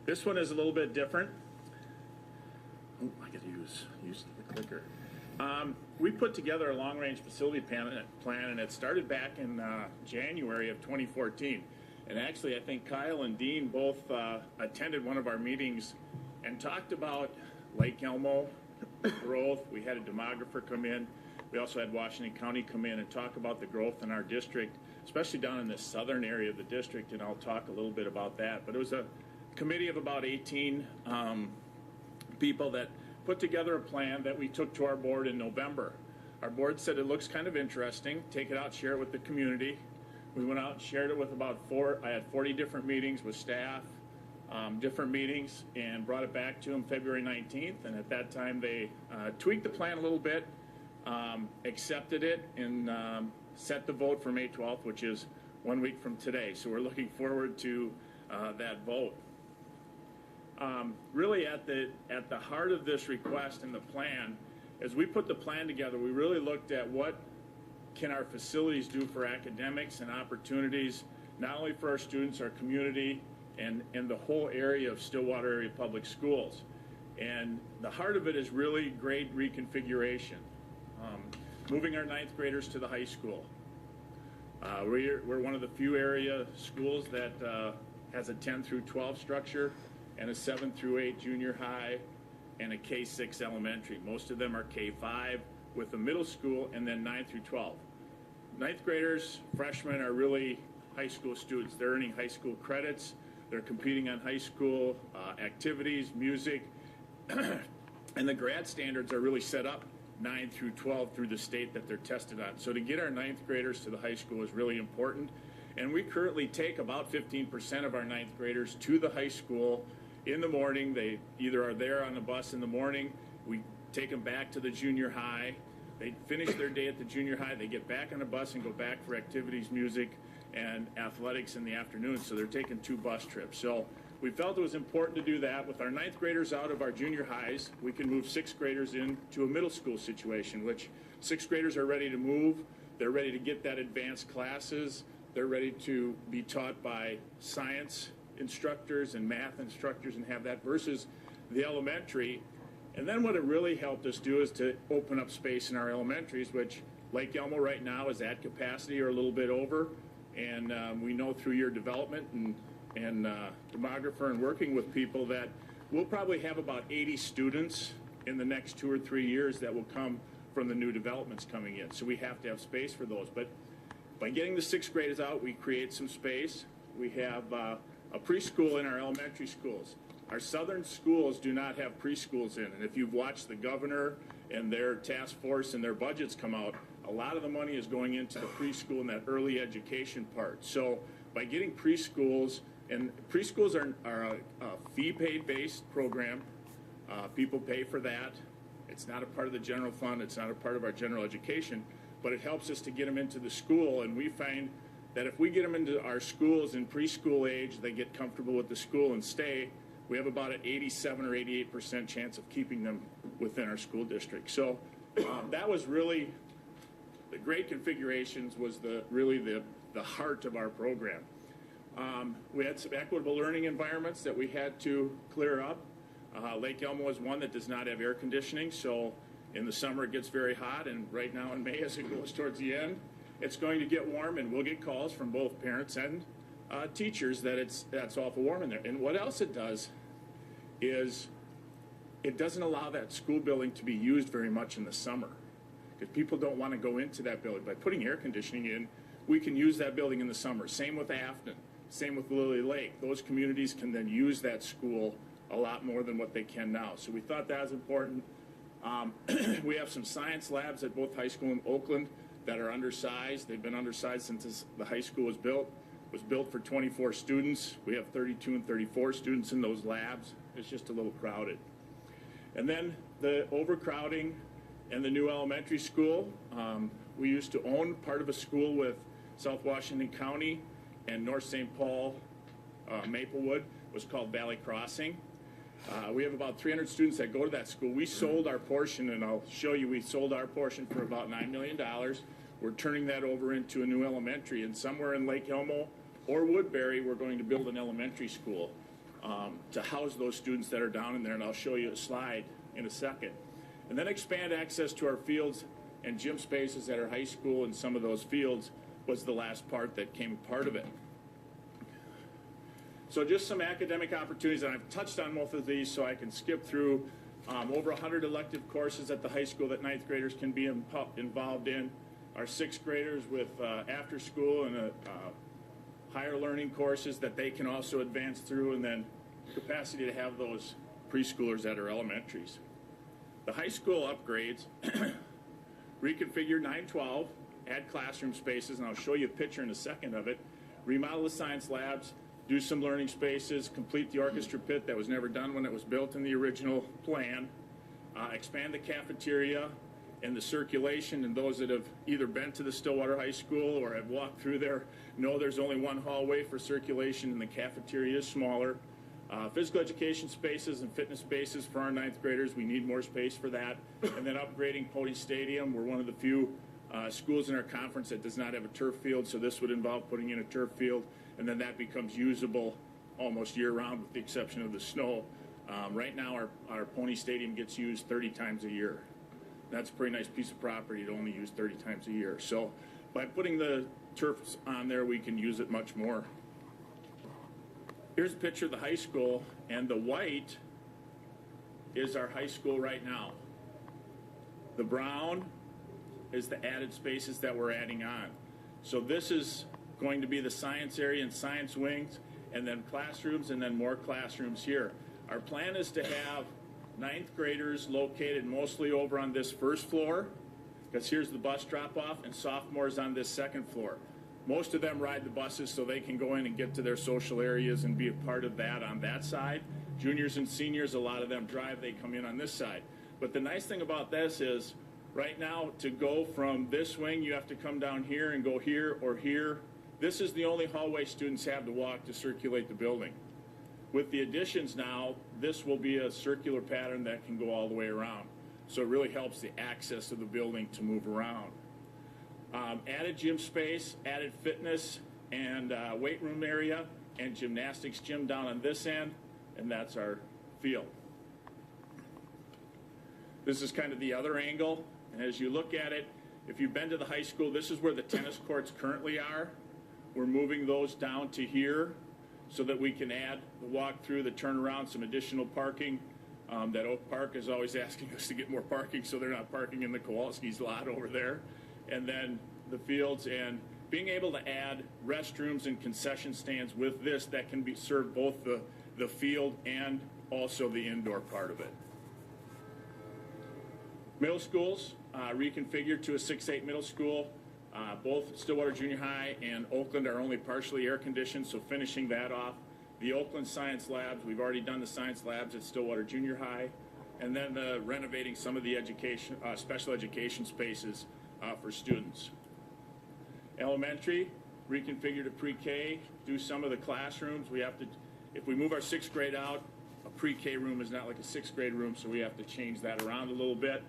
This one is a little bit different. Oh, I got to use the clicker. We put together a long-range facility plan, and it started back in January of 2014. And actually, I think Kyle and Dean both attended one of our meetings and talked about Lake Elmo growth. We had a demographer come in. We also had Washington County come in and talk about the growth in our district, especially down in the southern area of the district, and I'll talk a little bit about that. But it was a committee of about 18 people that put together a plan that we took to our board in November. Our board said it looks kind of interesting. Take it out, share it with the community. We went out and shared it with I had 40 different meetings with staff, different meetings, and brought it back to them February 19th. And at that time, they tweaked the plan a little bit, accepted it, and set the vote for May 12th, which is 1 week from today. So we're looking forward to that vote. Really at the heart of this request and the plan, as we put the plan together, we really looked at what can our facilities do for academics and opportunities, not only for our students, our community, and the whole area of Stillwater area public schools. And the heart of it is really grade reconfiguration. Moving our 9th graders to the high school. We're one of the few area schools that has a 10 through 12 structure and a 7 through 8 junior high and a K-6 elementary. Most of them are K-5 with a middle school and then 9 through 12. 9th graders, freshmen, are really high school students. They're earning high school credits. They're competing on high school activities, music, and the grad standards are really set up 9 through 12 through the state that they're tested on. So to get our 9th graders to the high school is really important. And we currently take about 15% of our 9th graders to the high school in the morning. They either are there on the bus in the morning, we take them back to the junior high, they finish their day at the junior high, they get back on a bus and go back for activities, music, and athletics in the afternoon. So they're taking 2 bus trips. So we felt it was important to do that. With our 9th graders out of our junior highs, we can move 6th graders into a middle school situation, which 6th graders are ready to move. They're ready to get that advanced classes. They're ready to be taught by science instructors and math instructors and have that versus the elementary. And then what it really helped us do is to open up space in our elementaries, which Lake Elmo right now is at capacity or a little bit over. And we know through your development and demographer and working with people that we'll probably have about 80 students in the next 2 or 3 years that will come from the new developments coming in. So we have to have space for those. But by getting the 6th graders out, we create some space. We have a preschool in our elementary schools. Our southern schools do not have preschools in. And if you've watched the governor and their task force and their budgets come out, a lot of the money is going into the preschool and that early education part. So by getting preschools, and preschools are a fee-paid based program. People pay for that. It's not a part of the general fund. It's not a part of our general education, but it helps us to get them into the school. And we find that if we get them into our schools in preschool age, they get comfortable with the school and stay, we have about an 87 or 88% chance of keeping them within our school district. So that was really, the grade configurations was really the heart of our program. We had some equitable learning environments that we had to clear up. Lake Elmo is one that does not have air conditioning, so in the summer it gets very hot, and right now in May as it goes towards the end, it's going to get warm, and we'll get calls from both parents and teachers that that's awful warm in there. And what else it does is it doesn't allow that school building to be used very much in the summer because people don't want to go into that building. By putting air conditioning in, we can use that building in the summer. Same with Afton, same with Lily Lake. Those communities can then use that school a lot more than what they can now. So we thought that was important. We have some science labs at both high school and Oakland that are undersized. They've been undersized since the high school was built. It was built for 24 students. We have 32 and 34 students in those labs. It's just a little crowded. And then the overcrowding and the new elementary school. We used to own part of a school with South Washington County and North St. Paul, Maplewood, was called Valley Crossing. We have about 300 students that go to that school. We sold our portion, and I'll show you, we sold our portion for about $9 million. We're turning that over into a new elementary, and somewhere in Lake Elmo or Woodbury, we're going to build an elementary school. to house those students that are down in there, and I'll show you a slide in a second. And then expand access to our fields and gym spaces at our high school, and some of those fields was the last part that came part of it. So just some academic opportunities, and I've touched on most of these, so I can skip through. Over 100 elective courses at the high school that ninth graders can be involved in. Our sixth graders with after school and higher learning courses that they can also advance through, and then capacity to have those preschoolers at our elementaries. The high school upgrades, reconfigure 912, add classroom spaces, and I'll show you a picture in a second of it, remodel the science labs, do some learning spaces, complete the orchestra pit that was never done when it was built in the original plan, expand the cafeteria and the circulation, and those that have either been to the Stillwater High School or have walked through there know there's only one hallway for circulation and the cafeteria is smaller. Physical education spaces and fitness spaces for our ninth graders, we need more space for that. And then upgrading Pony Stadium. We're one of the few schools in our conference that does not have a turf field, so this would involve putting in a turf field, and then that becomes usable almost year-round with the exception of the snow. Right now our Pony Stadium gets used 30 times a year. That's a pretty nice piece of property to only use 30 times a year. So by putting the turfs on there, we can use it much more. Here's a picture of the high school, and the white is our high school right now. The brown is the added spaces that we're adding on. So this is going to be the science area and science wings, and then classrooms, and then more classrooms here. Our plan is to have ninth graders located mostly over on this first floor, because here's the bus drop-off, and sophomores on this second floor. Most of them ride the buses so they can go in and get to their social areas and be a part of that on that side. Juniors and seniors, a lot of them drive, they come in on this side. But the nice thing about this is, right now, to go from this wing, you have to come down here and go here or here. This is the only hallway students have to walk to circulate the building. With the additions now, this will be a circular pattern that can go all the way around. So it really helps the access of the building to move around. Added gym space, added fitness and weight room area, and gymnastics gym down on this end, and that's our field. This is kind of the other angle, and as you look at it, if you've been to the high school, this is where the tennis courts currently are. We're moving those down to here so that we can add the walk through, the turnaround, some additional parking. That Oak Park is always asking us to get more parking, so they're not parking in the Kowalski's lot over there. And then the fields, and being able to add restrooms and concession stands with this that can be serve both the field and also the indoor part of it. Middle schools, reconfigured to a 6-8 middle school. Both Stillwater Junior High and Oakland are only partially air conditioned, so finishing that off. The Oakland Science Labs, we've already done the Science Labs at Stillwater Junior High, and then renovating some of the education, special education spaces for students. Elementary, reconfigure to pre-K, do some of the classrooms. We have to, if we move our 6th grade out, a pre-K room is not like a 6th grade room, so we have to change that around a little bit.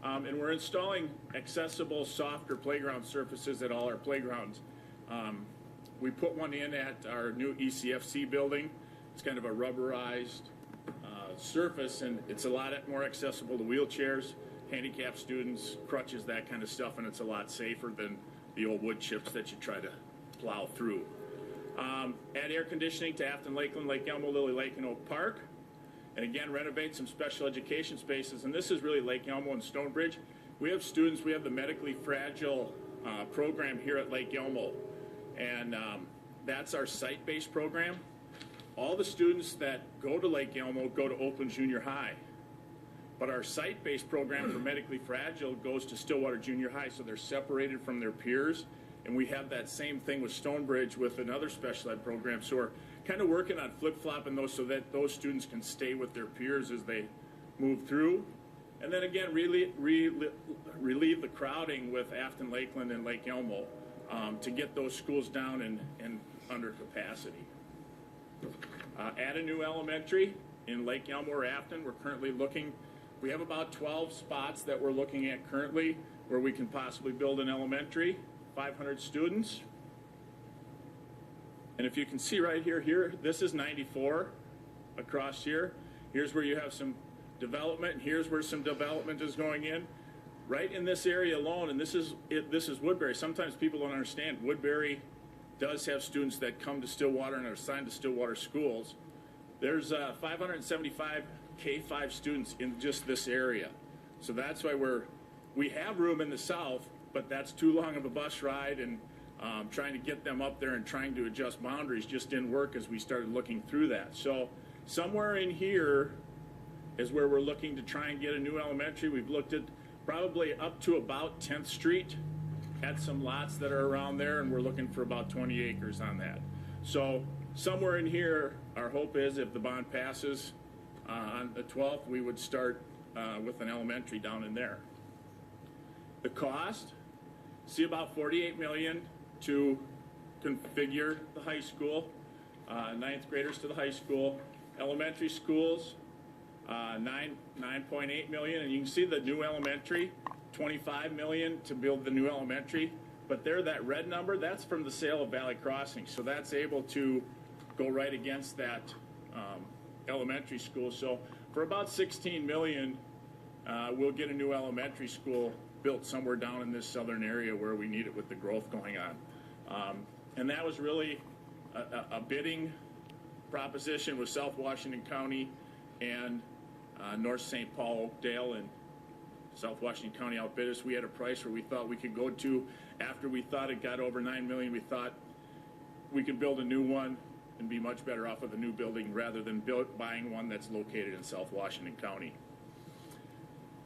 And we're installing accessible, softer playground surfaces at all our playgrounds. We put one in at our new ECFC building. It's kind of a rubberized surface, and it's a lot more accessible to wheelchairs, handicapped students, crutches, that kind of stuff, and it's a lot safer than the old wood chips that you try to plow through. Add air conditioning to Afton, Lakeland, Lake Elmo, Lily Lake, and Oak Park. And again, renovate some special education spaces. And this is really Lake Elmo and Stonebridge. We have students, we have the medically fragile program here at Lake Elmo. And that's our site-based program. All the students that go to Lake Elmo go to Oakland Junior High. But our site-based program for medically fragile goes to Stillwater Junior High, so they're separated from their peers. And we have that same thing with Stonebridge with another special ed program. So we're kind of working on flip-flopping those so that those students can stay with their peers as they move through. And then again, relieve the crowding with Afton, Lakeland, and Lake Elmo to get those schools down and under capacity. Add a new elementary in Lake Elmo or Afton. We're currently looking, we have about 12 spots that we're looking at currently where we can possibly build an elementary, 500 students. And if you can see right here, this is 94. across here. Here's where you have some development, and here's where some development is going in. Right in this area alone, and this is Woodbury. Sometimes people don't understand, Woodbury does have students that come to Stillwater and are assigned to Stillwater schools. There's 575 K-5 students in just this area. So that's why we have room in the south, but that's too long of a bus ride, and trying to get them up there and trying to adjust boundaries just didn't work as we started looking through that. So somewhere in here is where we're looking to try and get a new elementary. We've looked at probably up to about 10th Street at some lots that are around there, and we're looking for about 20 acres on that. So somewhere in here, our hope is if the bond passes on the 12th, we would start with an elementary down in there. The cost, see about $48 million to configure the high school, 9th graders to the high school. Elementary schools, $9.8 million, and you can see the new elementary, $25 million to build the new elementary. But there, that red number, that's from the sale of Valley Crossing, so that's able to go right against that elementary school. So for about $16 million, we'll get a new elementary school built somewhere down in this southern area where we need it with the growth going on. And that was really a bidding proposition with South Washington County and North St. Paul, Oakdale, and South Washington County outbid us. We had a price where we thought we could go to, after we thought it got over $9 million, we thought we could build a new one and be much better off with a new building rather than buying one that's located in South Washington County.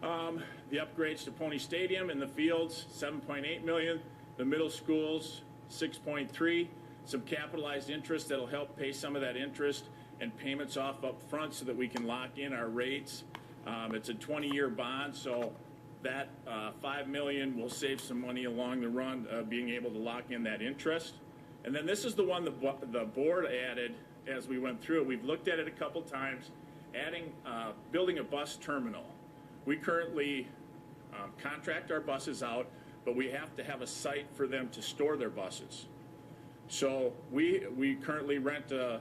The upgrades to Pony Stadium and the fields, $7.8 million. The middle schools, $6.3. Some capitalized interest that'll help pay some of that interest and payments off up front so that we can lock in our rates. It's a 20-year bond, so that $5 million will save some money along the run, being able to lock in that interest. And then this is the one the board added as we went through it. We've looked at it a couple times, building a bus terminal. We currently contract our buses out, but we have to have a site for them to store their buses. So we currently rent a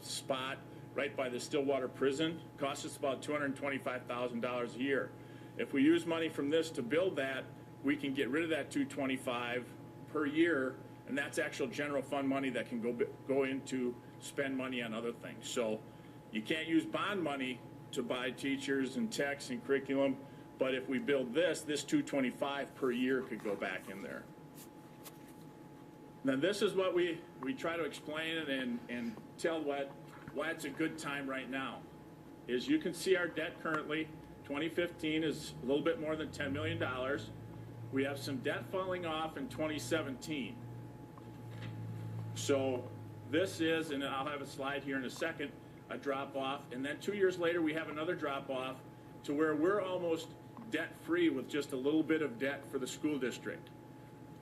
spot right by the Stillwater prison. Costs us about $225,000 a year. If we use money from this to build that, we can get rid of that $225,000 per year, and that's actual general fund money that can go into spend money on other things. So you can't use bond money to buy teachers and techs and curriculum, but if we build this $225,000 per year could go back in there. Now this is what we try to explain and tell why it's a good time right now. Is you can see our debt currently, 2015 is a little bit more than $10 million. We have some debt falling off in 2017. So this is, and I'll have a slide here in a second, a drop off, and then 2 years later we have another drop off to where we're almost debt free with just a little bit of debt for the school district.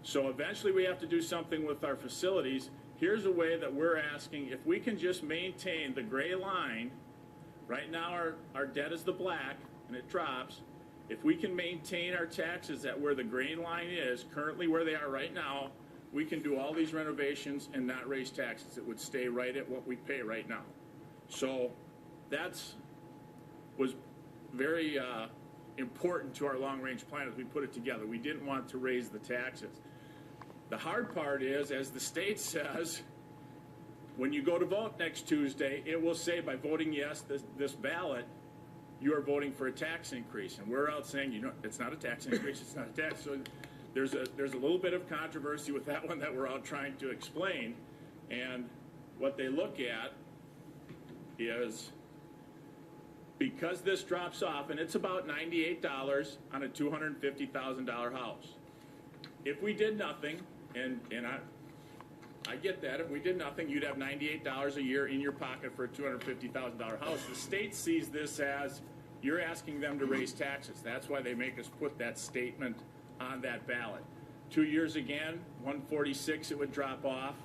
So eventually we have to do something with our facilities. Here's a way that we're asking, if we can just maintain the gray line, right now our debt is the black and it drops. If we can maintain our taxes at where the gray line is, currently where they are right now, we can do all these renovations and not raise taxes. It would stay right at what we pay right now. So was very important to our long-range plan as we put it together. We didn't want to raise the taxes. The hard part is, as the state says, when you go to vote next Tuesday, it will say by voting yes, this ballot, you are voting for a tax increase. And we're out saying, it's not a tax increase, it's not a tax. So there's a little bit of controversy with that one that we're out trying to explain. And what they look at is, because this drops off, and it's about $98 on a $250,000 house. If we did nothing, and I get that, if we did nothing, you'd have $98 a year in your pocket for a $250,000 house. The state sees this as you're asking them to raise taxes. That's why they make us put that statement on that ballot. 2 years again, 146 it would drop off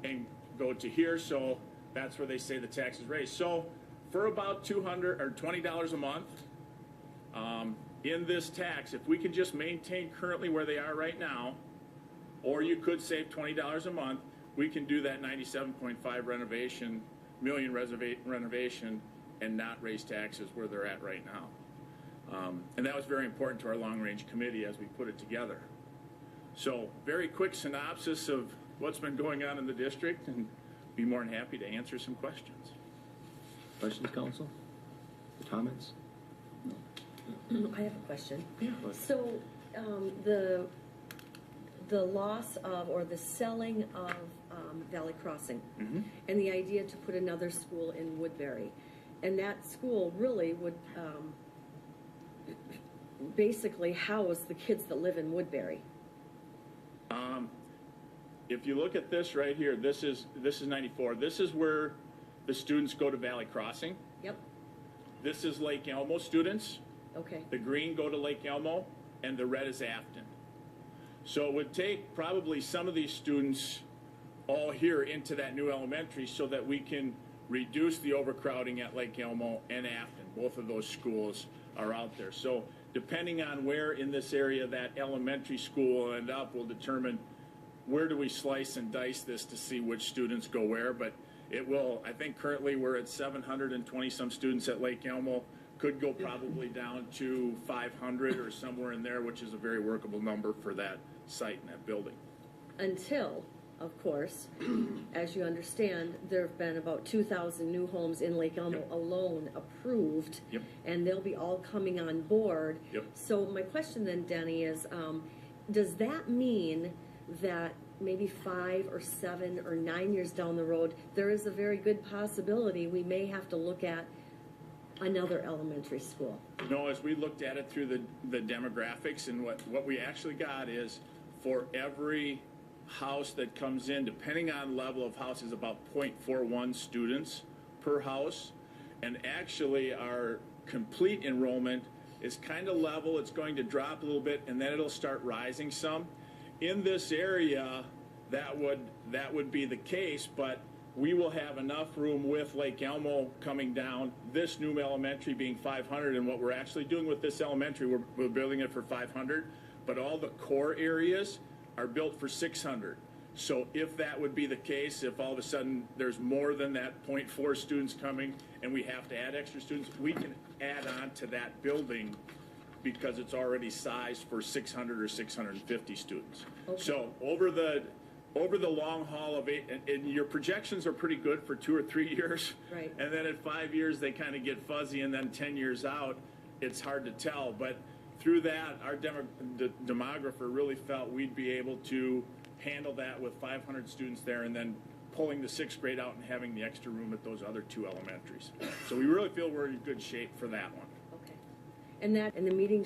and go to here, so that's where they say the tax is raised. So for about $200 or $20 a month in this tax, if we can just maintain currently where they are right now, or you could save $20 a month, we can do that 97.5 renovation million renovation and not raise taxes where they're at right now. And that was very important to our long-range committee as we put it together. So, very quick synopsis of what's been going on in the district, and be more than happy to answer some questions. Questions, council? Comments? I have a question. Yeah. So, the loss of, or the selling of Valley Crossing, and the idea to put another school in Woodbury, and that school really would basically house the kids that live in Woodbury. If you look at this right here, this is 94. This is where the students go to Valley Crossing. Yep. This is Lake Elmo students. Okay. The green go to Lake Elmo, and the red is Afton. So it would take probably some of these students all here into that new elementary so that we can reduce the overcrowding at Lake Elmo and Afton. Both of those schools are out there. So depending on where in this area that elementary school will end up will determine where do we slice and dice this to see which students go where. But it will, I think currently we're at 720 some students at Lake Elmo. Could go probably down to 500 or somewhere in there, which is a very workable number for that site and that building. Until, of course, as you understand, there have been about 2,000 new homes in Lake Elmo alone approved, and they'll be all coming on board. So my question then, Denny, is does that mean that maybe 5 or 7 or 9 years down the road, there is a very good possibility we may have to look at another elementary school? No, as we looked at it through the demographics, and what we actually got is for every house that comes in, depending on level of house, is about 0.41 students per house. And actually our complete enrollment is kind of level. It's going to drop a little bit, and then it'll start rising some. In this area, that would be the case, but we will have enough room with Lake Elmo coming down, this new elementary being 500, and what we're actually doing with this elementary, we're building it for 500, but all the core areas are built for 600. So if that would be the case, if all of a sudden there's more than that 0.4 students coming and we have to add extra students, we can add on to that building because it's already sized for 600 or 650 students. Okay. So over the long haul of 8, and your projections are pretty good for 2 or 3 years. Right. And then at 5 years, they kind of get fuzzy, and then 10 years out, it's hard to tell. But through that, our demographer really felt we'd be able to handle that with 500 students there, and then pulling the 6th grade out and having the extra room at those other 2 elementaries. So we really feel we're in good shape for that one. Okay. And that, in the meeting